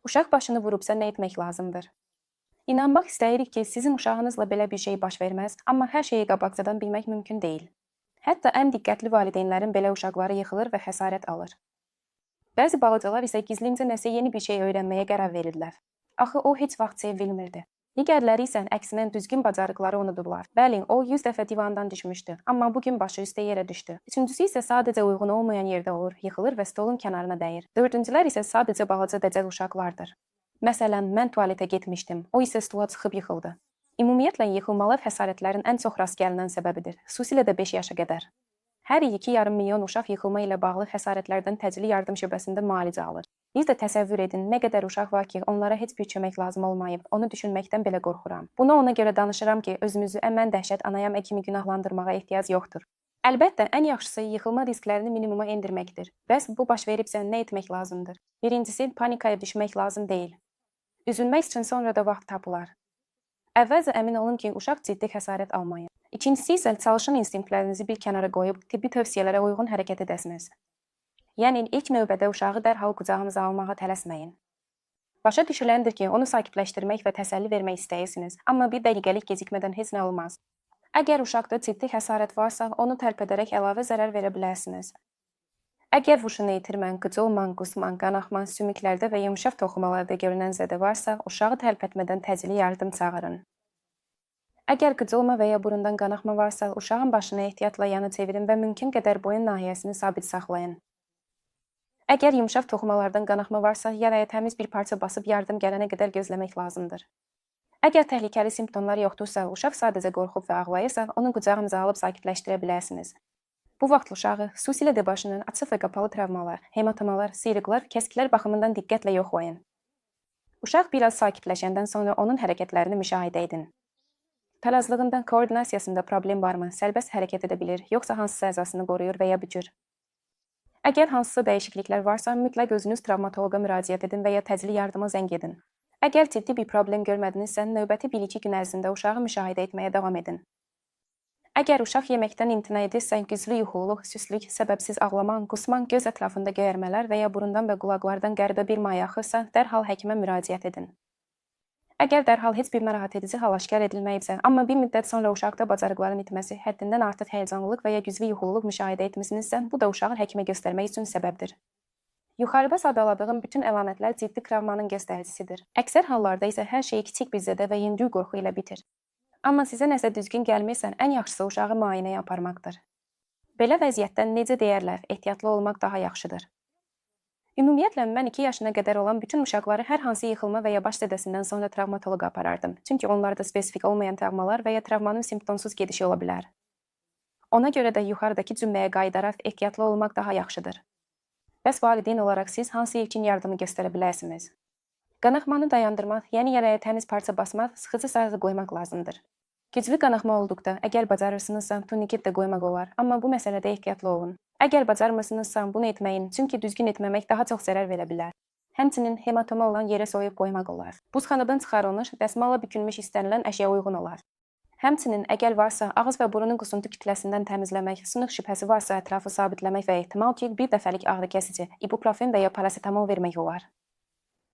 Uşaq başını vurubsa nə etmək lazımdır? İnanmaq istəyirik ki, sizin uşağınızla belə bir şey baş verməz, amma hər şeyi qabaqcadan bilmək mümkün deyil. Hətta ən diqqətli valideynlərin belə uşaqları yıxılır və xəsarət alır. Bəzi balacalar isə gizlincə nəsə yeni bir şey öyrənməyə qərar verirlər. Axı o heç vaxt sevilmirdi. Digərləri isə əksinə düzgün bacarıqları unudurlar. Bəli, o 100 dəfə divandan düşmüşdü, amma bugün başı üstə yerə düşdü. Üçüncüsü isə sadəcə uyğun olmayan yerdə olur, yıxılır və stolun kənarına dəyir. Dördüncülər isə sadəcə balaca dəcəl uşaqlardır. Məsələn, mən tualetə getmişdim, o isə stula çıxıb yıxıldı. Ümumiyyətlə, yıxılmalar xəsarətlərin ən çox rast gəlinən səbəbidir, xüsusilə də 5 yaşa qədər. Hər il 2,5 milyon uşaq yıxılma ilə bağlı xəsarətlərdən təcili yardım şöbəsində müalicə alır. Bir də təsəvvür edin, nə qədər uşaq var ki, onlara heç bir kömək lazım olmayıb, onu düşünməkdən belə qorxuram. Bunu ona görə danışıram ki, özümüzü mən dəhşət anayam kimi günahlandırmağa ehtiyac yoxdur. Əlbəttə, ən yaxşısı yıxılma risklərini minimuma endirməkdir. Bəs bu baş veribsə nə etmək lazımdır? Birincisi, panikaya düşmək lazım deyil. Üzülmək üçün sonra da vaxt tapılar. Əvvəlcə əmin olun ki, uşaq ciddi xəsarət almayın. İkincisi isə çalışın instinktlərinizi bir kənara qoyub tibbi tövsiyələrə uyğun hərəkət edəsiniz. Yəni, ilk növbədə uşağı dərhal qucağınıza almağa tələsməyin. Başa düşüləndir ki, onu sakitləşdirmək və təsəlli vermək istəyirsiniz, amma bir dəqiqəlik gecikmədən heç nə olmaz. Əgər uşaqda ciddi xəsarət varsa, onu tərpədərək əlavə zərər verə bilərsiniz. Əgər huşunu itirmən, qıcolman, qusman, qanaxman, sümüklərdə və yumşaq toxumalarda görünən zədə varsa, uşağı tərpətmədən təcili yardım çağırın. Əgər qıcolma və ya burundan qanaxma varsa, uşağın başını ehtiyatla yana çevirin və mümkün qədər boyun nahiyəsini sabit saxlayın. Əgər yumşaq toxumalardan qanaxma varsa, yaraya təmiz bir parça basıb yardım gələnə qədər gözləmək lazımdır. Əgər təhlükəli simptomlar yoxdursa, uşaq sadəcə qorxub və ağlayırsa, onu qucağınıza alıb sakitləşdirə bilərsiniz. Bu vaxt uşağı, xüsusilə də başının açıq və qapalı travmalar, hematomalar, sıyrıqlar, kəskilər baxımından diqqətlə yoxlayın. Uşaq biraz sakitləşəndən sonra onun hərəkətlərini müşahidə edin. Palazlığında, koordinasiyasında problem varmı, sərbəst hərəkət edə bilir, yoxsa hansısa əzasını qoruyur və ya bükür? Əgər hansısa dəyişikliklər varsa, mütləq özünüz travmatoloqa müraciət edin və ya təcili yardıma zəng edin. Əgər ciddi bir problem görmədinizsə, növbəti 1-2 gün ərzində uşağı müşahidə etməyə davam edin. Əgər uşaq yeməkdən imtina edirsə, güclü yuxuluq, süslük, səbəbsiz ağlaman, qusman, göz ətrafında göyərmələr və ya burundan və qulaqlardan qəribə bir may axırsa, dərhal həkimə müraciət edin. Əgər dərhal heç bir narahat edici hal aşkar edilməyibsə, amma bir müddət sonra uşaqda bacarıqların itməsi, həddindən artıq həyəcanlılıq və ya güclü yuxululuq müşahidə etmisinizsə, bu da uşağı həkimə göstərmək üçün səbəbdir. Yuxarıda sadaladığım bütün əlamətlər ciddi travmanın göstəricisidir. Əksər hallarda isə hər şey kiçik bir zədə və yüngül qorxu ilə bitir. Amma sizə nəsə düzgün gəlmirsə, ən yaxşısı uşağı müayinəyə aparmaqdır. Belə vəziyyətdə necə deyərlər, ehtiyatlı olmaq daha yaxşıdır. Ümumiyyətlə, mən 2 yaşına qədər olan bütün uşaqları hər hansı yıxılma və ya baş zədəsindən sonra travmatoloqa aparardım. Çünki onlarda spesifik olmayan travmalar və ya travmanın simptomsuz gedişi ola bilər. Ona görə də yuxarıdakı cümləyə qayıdaraq ehtiyatlı olmaq daha yaxşıdır. Bəs valideyn olaraq siz hansı ilkin yardımı göstərə bilərsiniz? Qanaxmanı dayandırmaq, yəni yaraya təmiz parça basmaq, sıxıcı sarğı qoymaq lazımdır. Güclü qanaxma olduqda, əgər bacarırsınızsa, tuniket də qoymaq olar, amma bu məsələdə ehtiyatlı olun. Əgər bacarmırsınızsa, bunu etməyin, çünki düzgün etməmək daha çox zərər verə bilər. Həmçinin hematoma olan yerə soyub qoymaq olar. Buzxanadan çıxarılmış, dəsmalla bükülmüş istənilən əşya uyğun olar. Həmçinin, əgər varsa, ağız və burunun qusuntu kütləsindən təmizləmək, sınıq şübhəsi varsa ətrafı sabitləmək və ehtimal ki, bir dəfəlik ağrı kəsici, ibuprofen və ya parasetamol vermək olar.